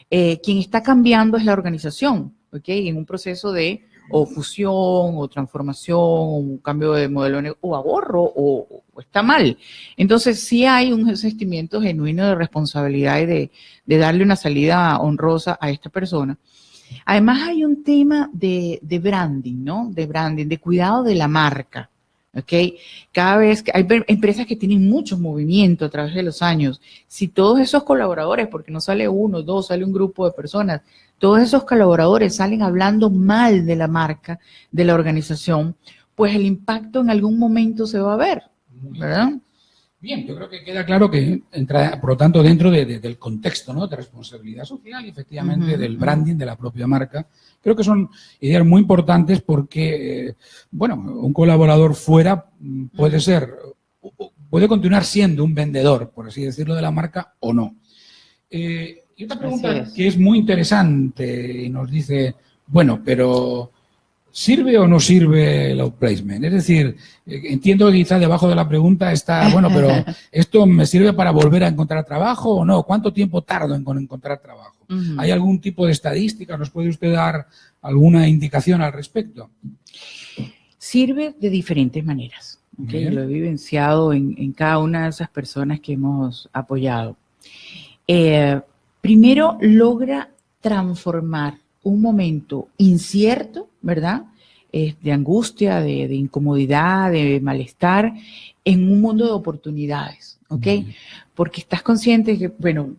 [SPEAKER 4] Quien está cambiando es la organización, ¿ok? En un proceso de o fusión, o transformación, o un cambio de modelo o ahorro, o está mal. Entonces, sí hay un sentimiento genuino de responsabilidad y de darle una salida honrosa a esta persona. Además, hay un tema de branding, ¿no? De branding, de cuidado de la marca, ¿ok? Cada vez que hay empresas que tienen mucho movimiento a través de los años, si todos esos colaboradores, porque no sale 1, 2, sale un grupo de personas, todos esos colaboradores salen hablando mal de la marca, de la organización, pues el impacto en algún momento se va a ver, ¿verdad?
[SPEAKER 2] Bien, yo creo que queda claro que entra, por lo tanto, dentro del contexto, ¿no? De responsabilidad social y, efectivamente, del branding de la propia marca. Creo que son ideas muy importantes porque, bueno, un colaborador fuera puede continuar siendo un vendedor, por así decirlo, de la marca o no. Y otra pregunta que es muy interesante y nos dice, bueno, pero ¿Sirve o no sirve el outplacement? Es decir, entiendo que quizá debajo de la pregunta está, bueno, pero ¿esto me sirve para volver a encontrar trabajo o no? ¿Cuánto tiempo tardo en encontrar trabajo? ¿Hay algún tipo de estadística? ¿Nos puede usted dar alguna indicación al respecto?
[SPEAKER 4] Sirve de diferentes maneras. ¿Okay? Lo he vivenciado en cada una de esas personas que hemos apoyado. Primero, logra transformar un momento incierto, ¿verdad?, de angustia, de incomodidad, de malestar, en un mundo de oportunidades, ¿ok? Porque estás consciente que, bueno,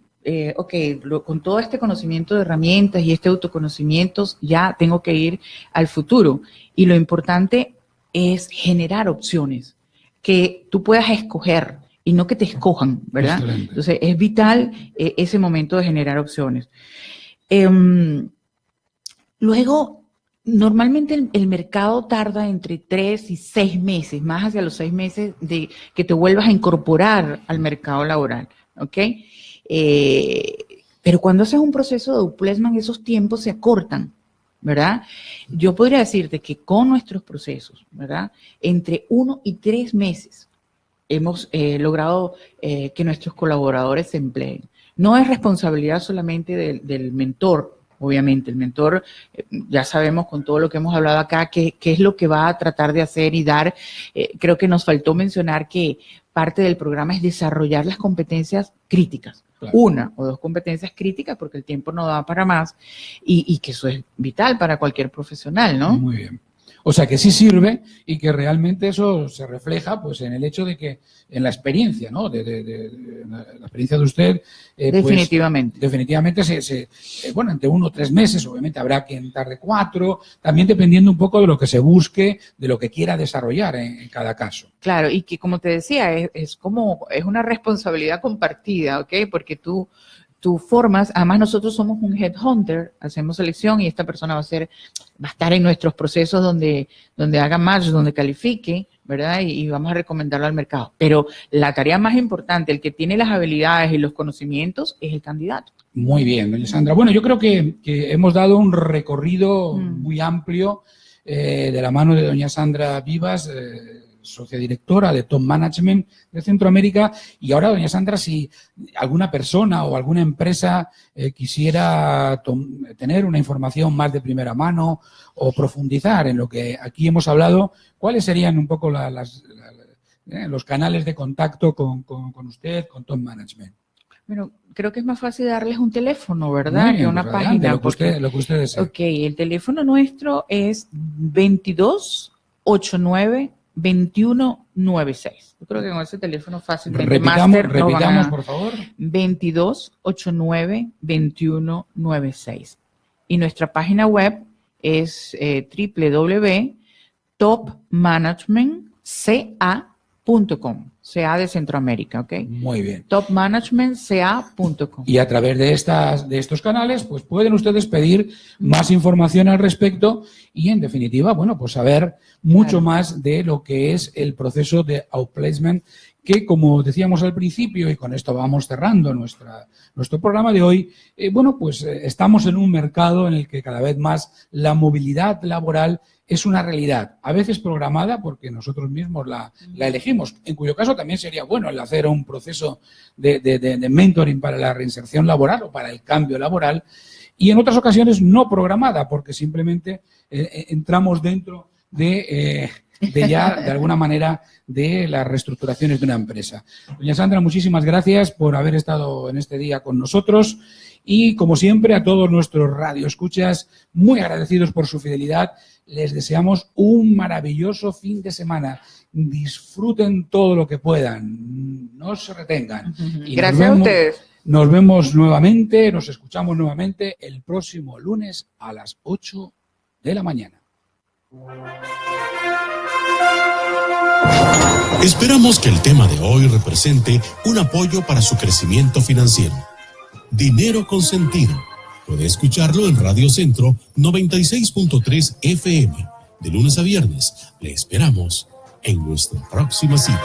[SPEAKER 4] con todo este conocimiento de herramientas y este autoconocimiento ya tengo que ir al futuro. Y lo importante es generar opciones que tú puedas escoger y no que te escojan, ¿verdad? Excelente. Entonces, es vital ese momento de generar opciones. Luego, normalmente el mercado tarda entre 3 y 6 meses, más hacia los 6 meses de que te vuelvas a incorporar al mercado laboral, ¿ok? Pero cuando haces un proceso de outplacement, esos tiempos se acortan, ¿verdad? Yo podría decirte que con nuestros procesos, ¿verdad?, entre 1 y 3 meses hemos logrado que nuestros colaboradores se empleen. No es responsabilidad solamente del mentor. Obviamente, el mentor, ya sabemos con todo lo que hemos hablado acá, qué es lo que va a tratar de hacer y dar. Creo que nos faltó mencionar que parte del programa es desarrollar las competencias críticas. Claro. 1 o 2 competencias críticas, porque el tiempo no da para más, y que eso es vital para cualquier profesional, ¿no?
[SPEAKER 2] Muy bien. O sea, que sí sirve y que realmente eso se refleja pues en el hecho de que en la experiencia, ¿no? La experiencia de usted.
[SPEAKER 4] Definitivamente.
[SPEAKER 2] Pues, definitivamente, bueno, entre 1 o 3 meses, obviamente habrá quien tarde 4, también dependiendo un poco de lo que se busque, de lo que quiera desarrollar en cada caso.
[SPEAKER 4] Claro, y que como te decía, es una responsabilidad compartida, ¿ok? Porque tú formas, además nosotros somos un headhunter, hacemos selección y esta persona va a estar en nuestros procesos donde haga match, donde califique, ¿verdad? Y vamos a recomendarlo al mercado. Pero la tarea más importante, el que tiene las habilidades y los conocimientos, es el candidato.
[SPEAKER 2] Muy bien, doña Sandra. Bueno, yo creo que hemos dado un recorrido muy amplio de la mano de doña Sandra Vivas, socia directora de Top Management de Centroamérica. Y ahora, doña Sandra, si alguna persona o alguna empresa quisiera tener una información más de primera mano o profundizar en lo que aquí hemos hablado, ¿cuáles serían un poco los canales de contacto con usted, con Top Management?
[SPEAKER 4] Bueno, creo que es más fácil darles un teléfono, ¿verdad?
[SPEAKER 2] Bien,
[SPEAKER 4] que una
[SPEAKER 2] pues
[SPEAKER 4] página.
[SPEAKER 2] Lo que usted desee.
[SPEAKER 4] Ok, el teléfono nuestro es 2289-2196. Yo creo que con ese teléfono fácilmente.
[SPEAKER 2] Repitamos, por favor.
[SPEAKER 4] 2289-2196. Y nuestra página web es www.topmanagementca.com. CA de Centroamérica, ¿ok?
[SPEAKER 2] Muy bien.
[SPEAKER 4] Topmanagementca.com.
[SPEAKER 2] Y a través de estos canales, pues pueden ustedes pedir más información al respecto y, en definitiva, bueno, pues saber mucho más de lo que es el proceso de outplacement, que, como decíamos al principio, y con esto vamos cerrando nuestro programa de hoy, bueno, pues estamos en un mercado en el que cada vez más la movilidad laboral es una realidad, a veces programada porque nosotros mismos la elegimos, en cuyo caso también sería bueno el hacer un proceso de mentoring para la reinserción laboral o para el cambio laboral, y en otras ocasiones no programada porque simplemente entramos dentro de ya, de alguna manera, de las reestructuraciones de una empresa. Doña Sandra, muchísimas gracias por haber estado en este día con nosotros y, como siempre, a todos nuestros radioescuchas, muy agradecidos por su fidelidad. Les deseamos un maravilloso fin de semana. Disfruten todo lo que puedan, no se retengan. Y
[SPEAKER 4] gracias a ustedes.
[SPEAKER 2] Nos vemos nuevamente, nos escuchamos nuevamente el próximo lunes a las 8 de la mañana.
[SPEAKER 1] Esperamos que el tema de hoy represente un apoyo para su crecimiento financiero. Dinero con sentido. Puede escucharlo en Radio Centro 96.3 FM. De lunes a viernes. Le esperamos en nuestra próxima cita.